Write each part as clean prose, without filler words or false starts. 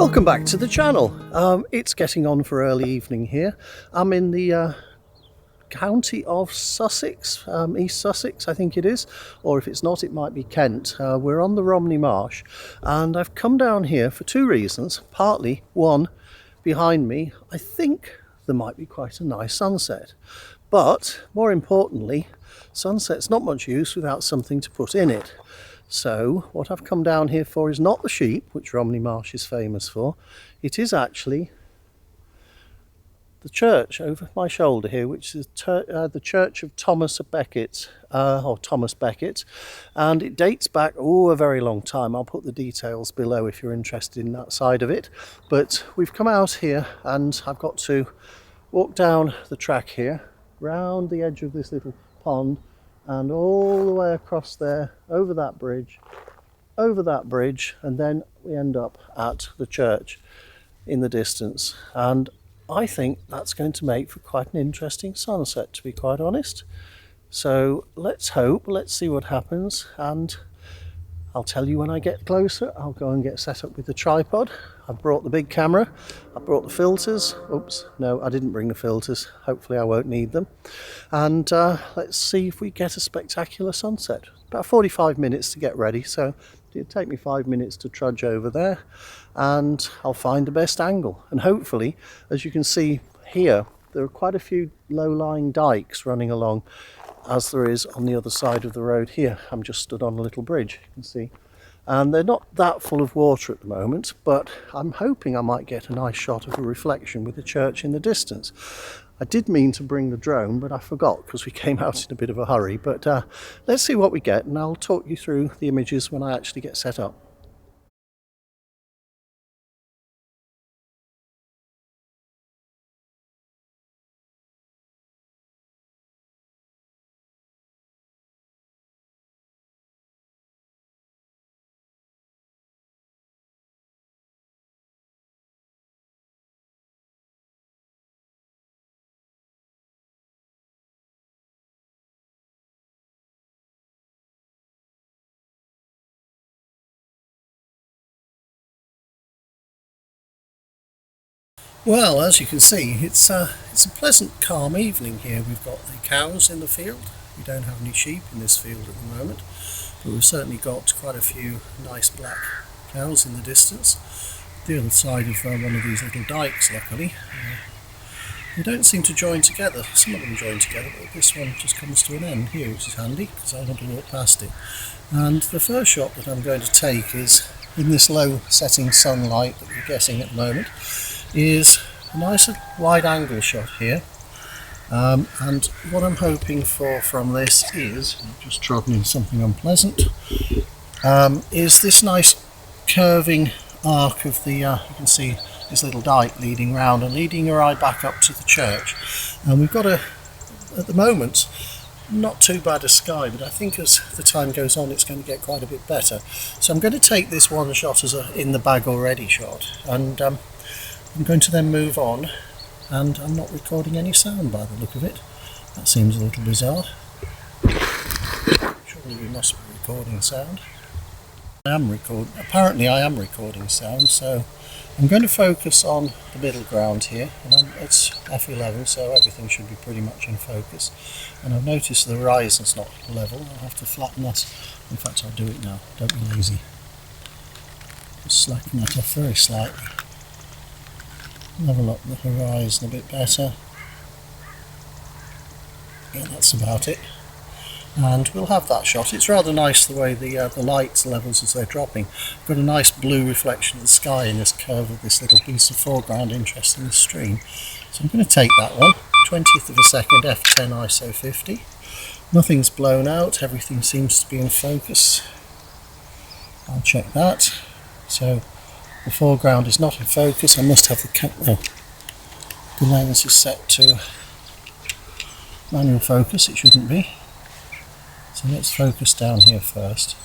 Welcome back to the channel. It's getting on for early evening here. I'm in the county of Sussex, East Sussex I think it is, or if it's not it might be Kent. We're on the Romney Marsh and I've come down here for two reasons. Partly, one, behind me I think there might be quite a nice sunset, but more importantly, sunset's not much use without something to put in it. So what I've come down here for is not the sheep, which Romney Marsh is famous for. It is actually the church over my shoulder here, which is the church of Thomas Becket, or Thomas Becket, and it dates back a very long time. I'll put the details below if you're interested in that side of it. But we've come out here and I've got to walk down the track here, round the edge of this little pond, and all the way across there, over that bridge, and then we end up at the church in the distance. And I think that's going to make for quite an interesting sunset, to be quite honest. So let's hope, let's see what happens, and I'll tell you when I get closer. I'll go and get set up with the tripod. I've brought the big camera, I brought the filters. Oops, no, I didn't bring the filters. Hopefully I won't need them. And let's see if we get a spectacular sunset. About 45 minutes to get ready, so it'll take me 5 minutes to trudge over there and I'll find the best angle. And hopefully, as you can see here, there are quite a few low-lying dikes running along, as there is on the other side of the road here. I'm just stood on a little bridge, you can see. And they're not that full of water at the moment, but I'm hoping I might get a nice shot of a reflection with the church in the distance. I did mean to bring the drone, but I forgot because we came out in a bit of a hurry. But let's see what we get, and I'll talk you through the images when I actually get set up. Well, as you can see, it's a pleasant, calm evening here. We've got the cows in the field. We don't have any sheep in this field at the moment, but we've certainly got quite a few nice black cows in the distance. The other side of one of these little dikes, luckily. They don't seem to join together. Some of them join together, but this one just comes to an end here, which is handy because I want to walk past it. And the first shot that I'm going to take is in this low setting sunlight that we're getting at the moment. Is a nice wide angle shot here, and what I'm hoping for from this is, I've just trodden in something unpleasant, is this nice curving arc of the, you can see this little dike leading round and leading your eye back up to the church. And we've got at the moment, not too bad a sky, but I think as the time goes on it's going to get quite a bit better. So I'm going to take this one shot as a in the bag already shot, and I'm going to then move on, and I'm not recording any sound by the look of it. That seems a little bizarre. Surely we must be recording sound. Apparently I am recording sound, so I'm going to focus on the middle ground here, and it's F11, so everything should be pretty much in focus. And I've noticed the horizon's not level. I'll have to flatten that. In fact, I'll do it now. Don't be lazy. Just slacken that off very slightly. Level up the horizon a bit better. Yeah, that's about it. And we'll have that shot. It's rather nice the way the light levels as they're dropping. Got a nice blue reflection of the sky in this curve of this little piece of foreground interest in the stream. So I'm going to take that one, 20th of a second, f10 ISO 50. Nothing's blown out, everything seems to be in focus. I'll check that. So the foreground is not in focus. I must have the lens is set to manual focus, it shouldn't be. So let's focus down here first.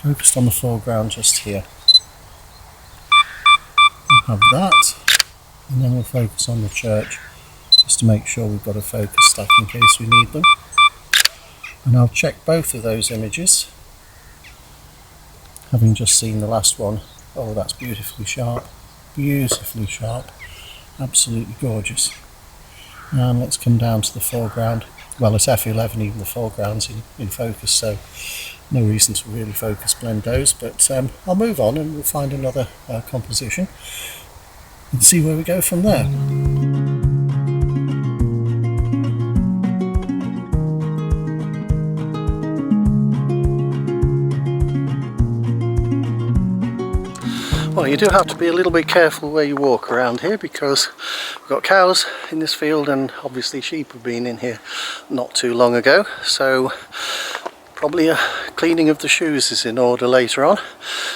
Focused on the foreground just here. We'll have that, and then we'll focus on the church just to make sure we've got a focus stack in case we need them. And I'll check both of those images, having just seen the last one. Oh, that's beautifully sharp. beautifully sharp, absolutely gorgeous. And let's come down to the foreground. Well, at f11 even the foreground's in focus, so no reason to really focus blend those, but I'll move on and we'll find another composition and see where we go from there. Well, you do have to be a little bit careful where you walk around here, because we've got cows in this field and obviously sheep have been in here not too long ago, so probably a cleaning of the shoes is in order later on.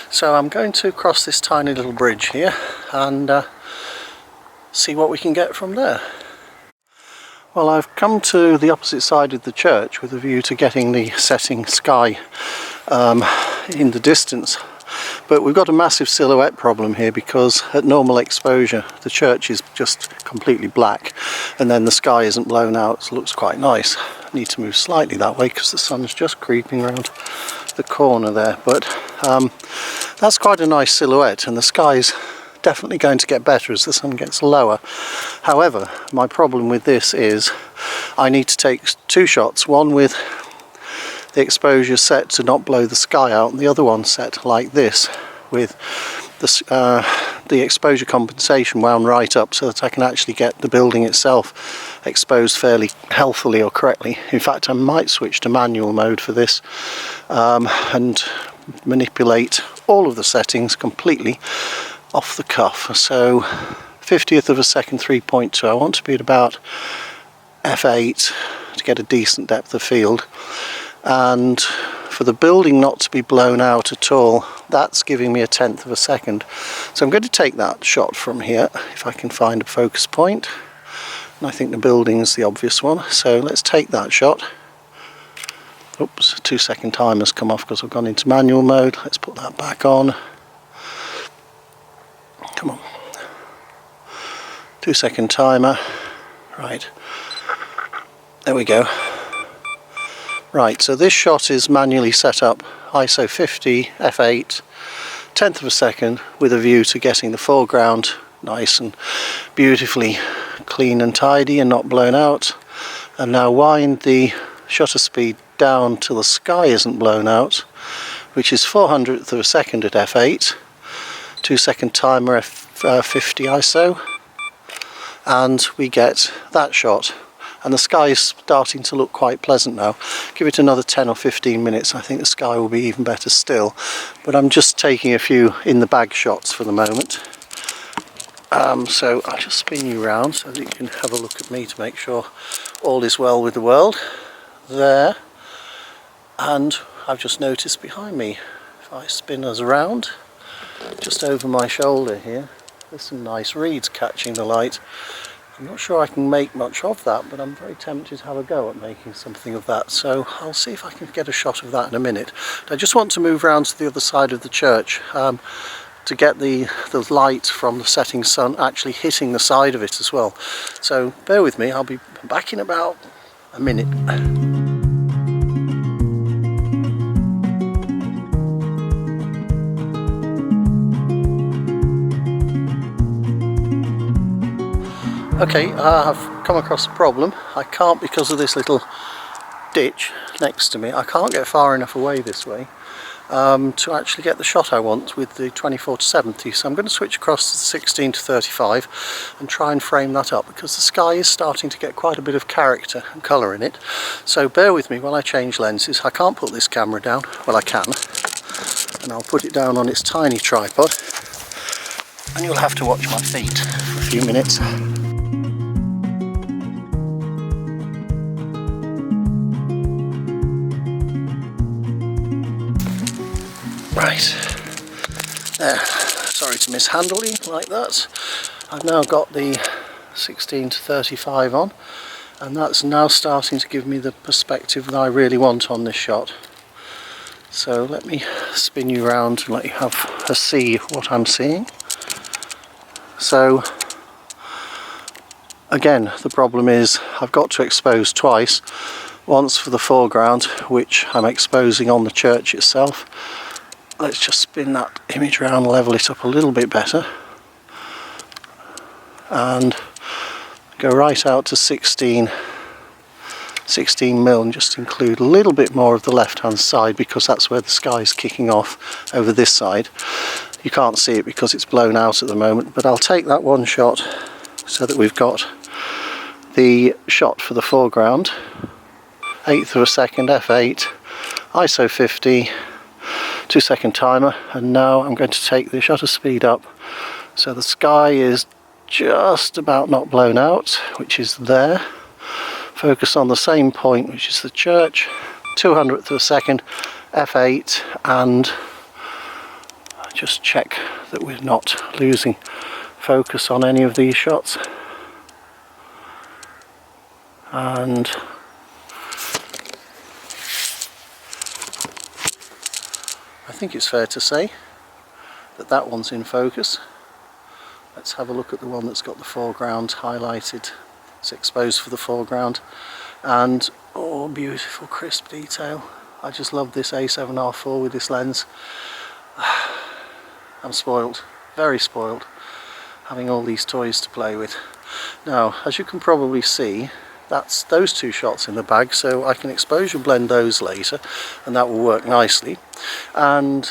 So I'm going to cross this tiny little bridge here and see what we can get from there. Well, I've come to the opposite side of the church with a view to getting the setting sky in the distance. But we've got a massive silhouette problem here, because at normal exposure the church is just completely black and then the sky isn't blown out. So it looks quite nice. I need to move slightly that way because the sun's just creeping around the corner there, but that's quite a nice silhouette, and the sky's definitely going to get better as the sun gets lower. However, my problem with this is I need to take two shots, one with the exposure set to not blow the sky out and the other one set like this with the exposure compensation wound right up, so that I can actually get the building itself exposed fairly healthily or correctly. In fact, I might switch to manual mode for this and manipulate all of the settings completely off the cuff. So 50th of a second 3.2, I want to be at about f8 to get a decent depth of field. And for the building not to be blown out at all, that's giving me a 1/10 of a second. So I'm going to take that shot from here, if I can find a focus point. And I think the building's the obvious one, so let's take that shot. Oops, 2-second timer's come off because I've gone into manual mode. Let's put that back on. Come on. 2-second timer. Right. There we go. Right, so this shot is manually set up ISO 50, f8, 1/10 of a second, with a view to getting the foreground nice and beautifully clean and tidy and not blown out. And now wind the shutter speed down till the sky isn't blown out, which is 400th of a second at f8, 2-second timer f50 ISO, and we get that shot. And the sky is starting to look quite pleasant now. Give it another 10 or 15 minutes, I think the sky will be even better still. But I'm just taking a few in the bag shots for the moment. So I'll just spin you round so that you can have a look at me to make sure all is well with the world. There. And I've just noticed behind me, if I spin us around, just over my shoulder here, there's some nice reeds catching the light. I'm not sure I can make much of that, but I'm very tempted to have a go at making something of that, so I'll see if I can get a shot of that in a minute. But I just want to move round to the other side of the church to get the light from the setting sun actually hitting the side of it as well. So bear with me, I'll be back in about a minute. Okay, I've come across a problem. I can't, because of this little ditch next to me, I can't get far enough away this way to actually get the shot I want with the 24-70. So I'm going to switch across to the 16-35 and try and frame that up, because the sky is starting to get quite a bit of character and colour in it. So bear with me while I change lenses. I can't put this camera down. Well, I can. And I'll put it down on its tiny tripod. And you'll have to watch my feet for a few minutes. Right, there, sorry to mishandle you like that. I've now got the 16-35 on, and that's now starting to give me the perspective that I really want on this shot. So let me spin you around and let you have a see of what I'm seeing. So again, the problem is I've got to expose twice, once for the foreground, which I'm exposing on the church itself. Let's just spin that image around, level it up a little bit better. and go right out to 16 mil and just include a little bit more of the left hand side, because that's where the sky is kicking off over this side. You can't see it because it's blown out at the moment, but I'll take that one shot so that we've got the shot for the foreground. 1/8 of a second, f8, ISO 50, 2-second timer, and now I'm going to take the shutter speed up so the sky is just about not blown out, which is there. Focus on the same point, which is the church, 200th of a second, f8, and just check that we're not losing focus on any of these shots. And I think it's fair to say that that one's in focus. Let's have a look at the one that's got the foreground highlighted. It's exposed for the foreground, and oh, beautiful crisp detail. I just love this A7R4 with this lens. I'm spoiled, very spoiled, having all these toys to play with. Now, as you can probably see, that's those two shots in the bag, so I can exposure blend those later and that will work nicely. And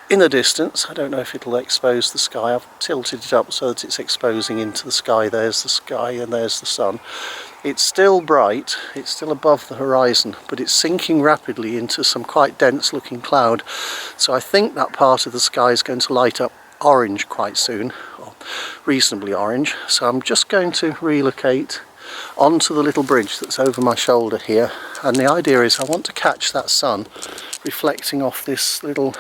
in the distance, I don't know if it'll expose the sky, I've tilted it up so that it's exposing into the sky. There's the sky and there's the sun. It's still bright, it's still above the horizon, but it's sinking rapidly into some quite dense looking cloud. So I think that part of the sky is going to light up orange quite soon, or reasonably orange. So I'm just going to relocate onto the little bridge that's over my shoulder here, and the idea is I want to catch that sun reflecting off this little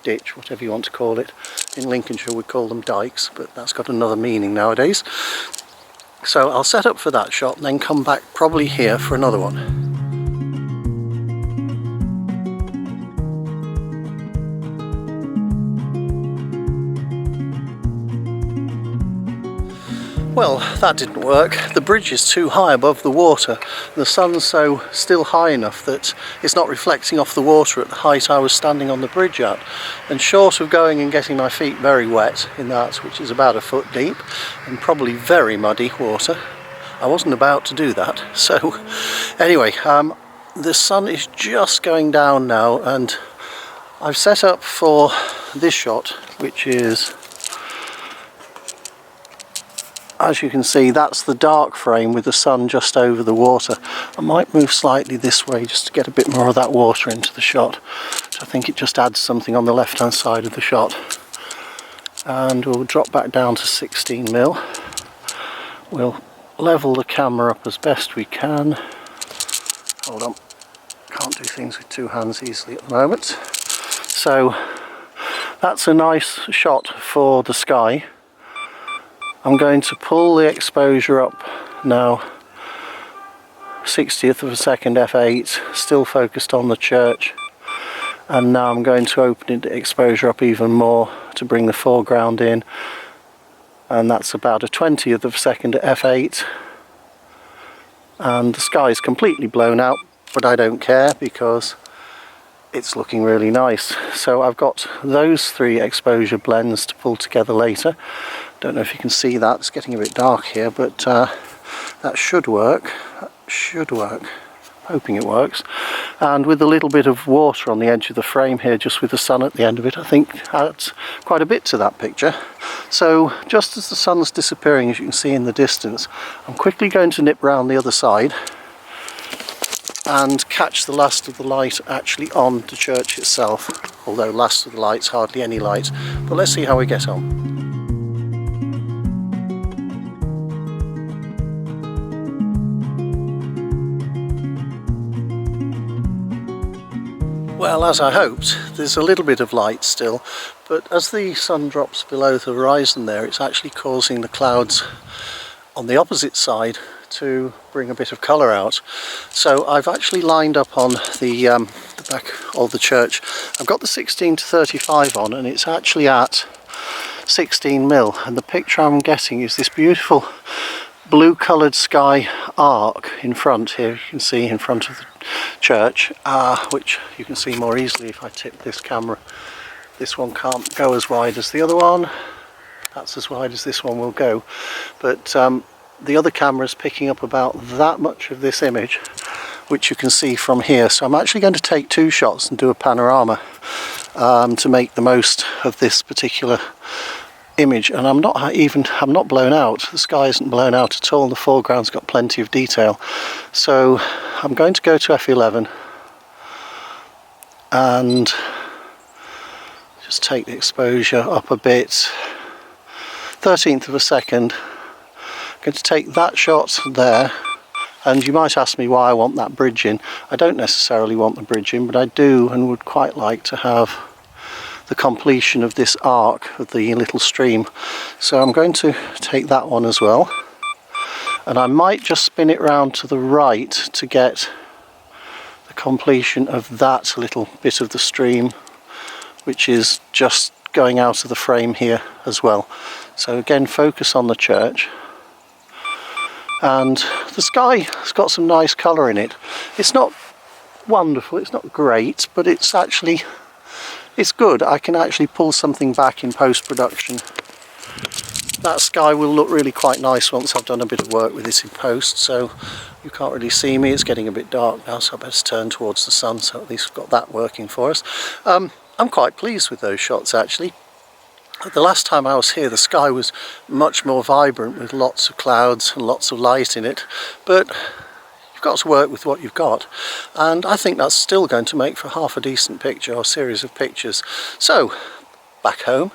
ditch, whatever you want to call it. In Lincolnshire we call them dikes, but that's got another meaning nowadays. So I'll set up for that shot and then come back probably here for another one. Well, that didn't work. The bridge is too high above the water. The sun's still high enough that it's not reflecting off the water at the height I was standing on the bridge at. And short of going and getting my feet very wet in that, which is about 1 foot deep and probably very muddy water, I wasn't about to do that. So anyway, the sun is just going down now, and I've set up for this shot, which is, as you can see, that's the dark frame with the sun just over the water. I might move slightly this way just to get a bit more of that water into the shot. So I think it just adds something on the left hand side of the shot. And we'll drop back down to 16 mil. We'll level the camera up as best we can. Hold on, can't do things with two hands easily at the moment. So that's a nice shot for the sky. I'm going to pull the exposure up now, 60th of a second, f8, still focused on the church, and now I'm going to open the exposure up even more to bring the foreground in, and that's about a 20th of a second at f8, and the sky is completely blown out, but I don't care because it's looking really nice. So I've got those three exposure blends to pull together later. Don't know if you can see that, it's getting a bit dark here, but that should work. Hoping it works. And with a little bit of water on the edge of the frame here, just with the sun at the end of it, I think adds quite a bit to that picture. So just as the sun's disappearing, as you can see in the distance, I'm quickly going to nip round the other side and catch the last of the light actually on the church itself, although last of the light's hardly any light, but let's see how we get on. Well, as I hoped, there's a little bit of light still, but as the sun drops below the horizon there, it's actually causing the clouds on the opposite side to bring a bit of colour out. So I've actually lined up on the back of the church. I've got the 16 to 35 on, and it's actually at 16 mil, and the picture I'm getting is this beautiful blue coloured sky arc in front here. You can see in front of the church, which you can see more easily if I tip this camera. This one can't go as wide as the other one. That's as wide as this one will go, but the other camera is picking up about that much of this image, which you can see from here. So I'm actually going to take 2 shots and do a panorama to make the most of this particular image. And I'm not blown out. The sky isn't blown out at all. The foreground's got plenty of detail. So I'm going to go to f11 and just take the exposure up a bit, 1/13 of a second. I'm going to take that shot there, and you might ask me why I want that bridge in. I don't necessarily want the bridge in, but I do and would quite like to have the completion of this arc of the little stream. So I'm going to take that one as well, and I might just spin it round to the right to get the completion of that little bit of the stream, which is just going out of the frame here as well. So again, focus on the church, and the sky has got some nice colour in it. It's not wonderful, it's not great, but it's good. I can actually pull something back in post-production. That sky will look really quite nice once I've done a bit of work with it in post. So you can't really see me, it's getting a bit dark now, so I better turn towards the sun, so at least we've got that working for us. I'm quite pleased with those shots actually. The last time I was here the sky was much more vibrant with lots of clouds and lots of light in it, but you've got to work with what you've got, and I think that's still going to make for half a decent picture or series of pictures. So back home,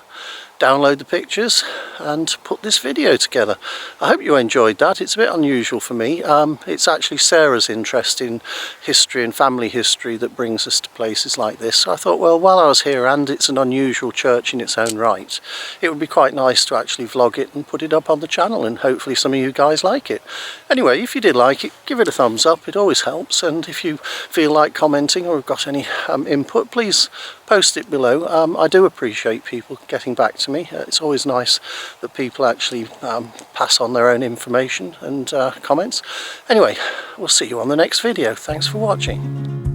download the pictures and put this video together. I hope you enjoyed that. It's a bit unusual for me. It's actually Sarah's interest in history and family history that brings us to places like this. So I thought, well, while I was here, and it's an unusual church in its own right, it would be quite nice to actually vlog it and put it up on the channel, and hopefully some of you guys like it. Anyway, if you did like it, give it a thumbs up, it always helps, and if you feel like commenting or have got any input, please post it below. I do appreciate people getting back to me. It's always nice that people actually pass on their own information and comments. Anyway, we'll see you on the next video. Thanks for watching.